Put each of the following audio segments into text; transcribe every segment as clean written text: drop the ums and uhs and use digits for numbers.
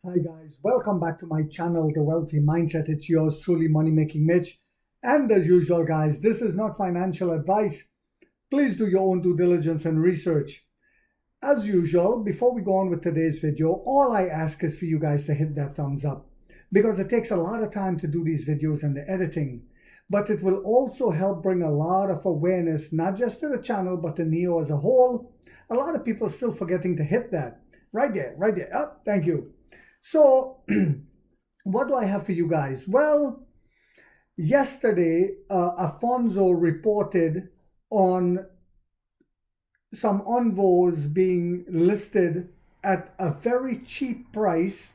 Hi guys, welcome back to my channel, The Wealthy Mindset. It's yours truly, Money Making Mitch. And as usual, guys, this is not financial advice. Please do your own due diligence and research. As usual, before we go on with today's video, all I ask is for you guys to hit that thumbs up because it takes a lot of time to do these videos and the editing. But it will also help bring a lot of awareness, not just to the channel, but to Neo as a whole. A lot of people are still forgetting to hit that. Right there. Oh, thank you. So, what do I have for you guys? Well, yesterday, Afonso reported on some Onvos being listed at a very cheap price,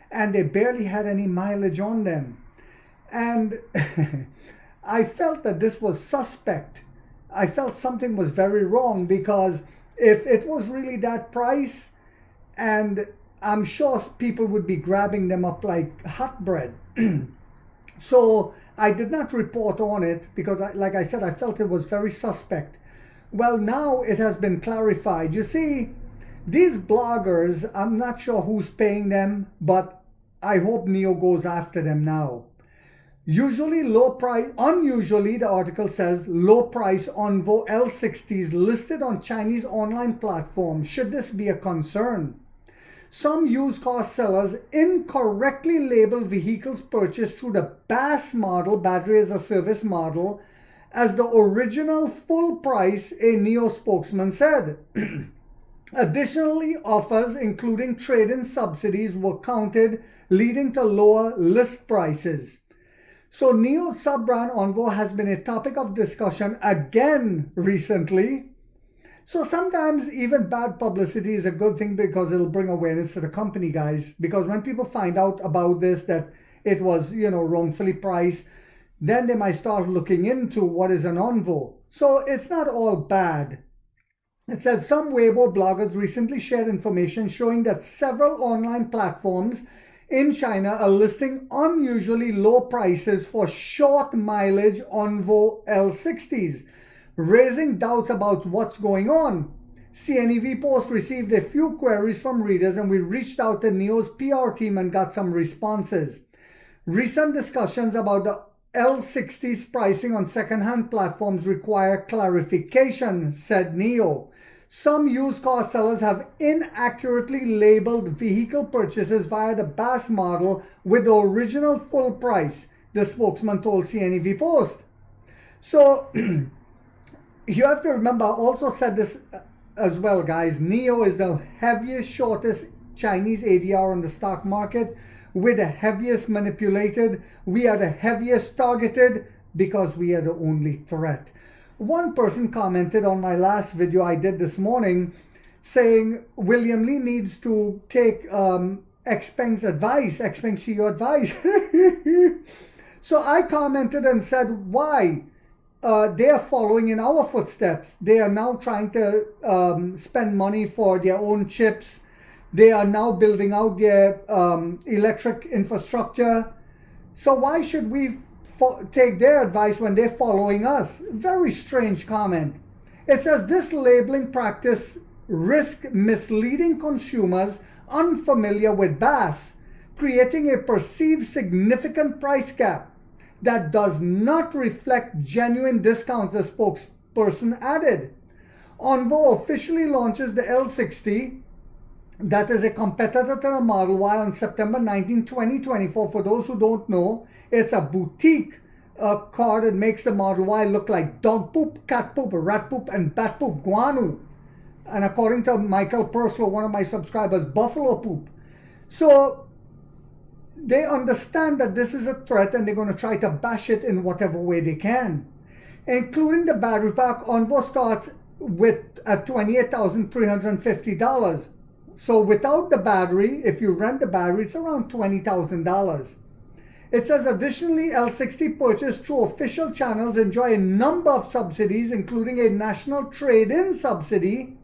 and they barely had any mileage on them. And I felt that this was suspect. I felt something was very wrong because if it was really that price, and I'm sure people would be grabbing them up like hot bread. So I did not report on it because, like I said, I felt it was very suspect. Well, now it has been clarified. You see, these bloggers, I'm not sure who's paying them, but I hope Neo goes after them now. Usually unusually, the article says, low price Onvo L60s listed on Chinese online platforms. Should this be a concern? Some used car sellers incorrectly label vehicles purchased through the BaaS model, battery as a service model, as the original full price, a Neo spokesman said. Additionally, offers including trade-in subsidies were counted, leading to lower list prices. So Neo's sub-brand Onvo has been a topic of discussion again recently. So sometimes even bad publicity is a good thing because it'll bring awareness to the company, guys. Because when people find out about this, that it was, wrongfully priced, then they might start looking into what is an Onvo. So it's not all bad. It said some Weibo bloggers recently shared information showing that several online platforms in China are listing unusually low prices for short mileage Onvo L60s, raising doubts about what's going on. CNEV Post received a few queries from readers, and we reached out to Neo's PR team and got some responses. Recent discussions about the L60's pricing on second-hand platforms require clarification, said Neo. Some used car sellers have inaccurately labeled vehicle purchases via the BaaS model with the original full price, the spokesman told CNEV Post. So, you have to remember, I also said this as well, guys. Neo is the heaviest, shortest Chinese ADR on the stock market. We're the heaviest manipulated. We are the heaviest targeted because we are the only threat. One person commented on my last video I did this morning saying William Lee needs to take Xpeng's advice, Xpeng CEO advice. So I commented and said, why? They are following in our footsteps. They are now trying to spend money for their own chips. They are now building out their electric infrastructure. So why should we take their advice when they're following us? Very strange comment. It says this labeling practice risks misleading consumers unfamiliar with BaaS, creating a perceived significant price gap that does not reflect genuine discounts, the spokesperson added. Onvo officially launches the L60, that is a competitor to the Model Y, on September 19, 2024. For those who don't know, it's a boutique car that makes the Model Y look like dog poop, cat poop, rat poop, and bat poop, guano. And according to Michael Perslow, one of my subscribers, buffalo poop. So they understand that this is a threat and they're going to try to bash it in whatever way they can. Including the battery pack, Onvo starts at $28,350. So without the battery, if you rent the battery, it's around $20,000. It says additionally, L60 purchased through official channels enjoy a number of subsidies, including a national trade-in subsidy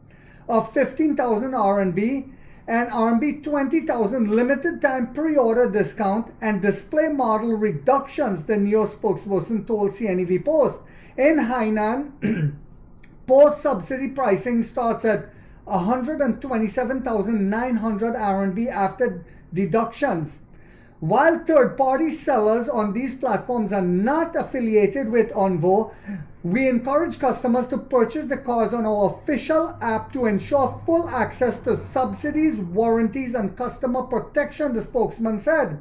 of 15,000 RMB and RMB 20,000 limited time pre-order discount and display model reductions, the Neo spokesperson told CNEV Post. In Hainan, post-subsidy pricing starts at 127,900 RMB after deductions. While third-party sellers on these platforms are not affiliated with Onvo, we encourage customers to purchase the cars on our official app to ensure full access to subsidies, warranties, and customer protection, the spokesman said.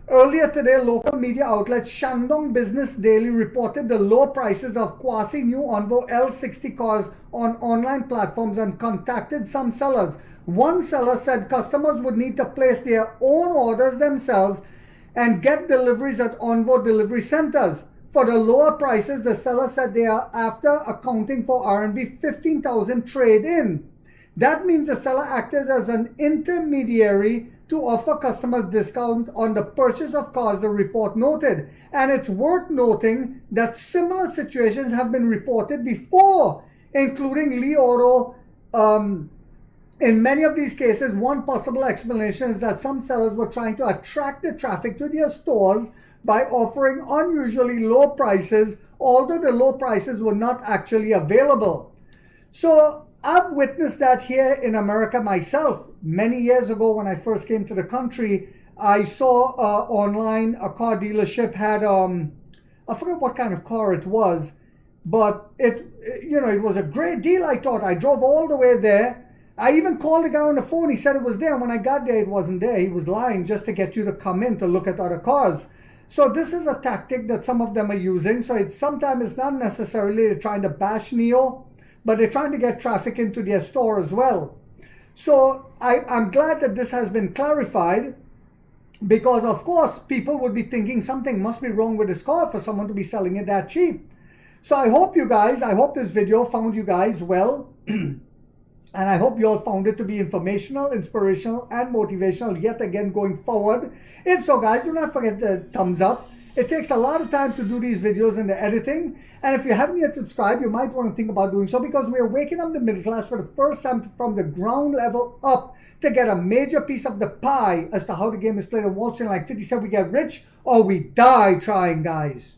Earlier today, local media outlet Shandong Business Daily reported the low prices of quasi-new Onvo L60 cars on online platforms and contacted some sellers. One seller said customers would need to place their own orders themselves and get deliveries at Onvo delivery centers. For the lower prices, the seller said they are after accounting for RMB 15,000 trade-in. That means the seller acted as an intermediary to offer customers discount on the purchase of cars, the report noted. And it's worth noting that similar situations have been reported before, including Li Auto. In many of these cases, one possible explanation is that some sellers were trying to attract the traffic to their stores by offering unusually low prices, although the low prices were not actually available. So I've witnessed that here in America myself. Many years ago when I first came to the country, I saw online a car dealership had, I forget what kind of car it was, but it was a great deal, I thought. I drove all the way there. I even called the guy on the phone. He said it was there. When I got there, it wasn't there. He was lying just to get you to come in to look at other cars. So this is a tactic that some of them are using. So sometimes it's not necessarily they're trying to bash Neo, but they're trying to get traffic into their store as well. So I'm glad that this has been clarified, because of course people would be thinking something must be wrong with this car for someone to be selling it that cheap. So I hope this video found you guys well. And I hope you all found it to be informational, inspirational, and motivational yet again going forward. If so, guys, do not forget the thumbs up. It takes a lot of time to do these videos and the editing. And if you haven't yet subscribed, you might want to think about doing so, because we are waking up the middle class for the first time from the ground level up to get a major piece of the pie as to how the game is played on Wall Street. Like 50 said, we get rich or we die trying, guys.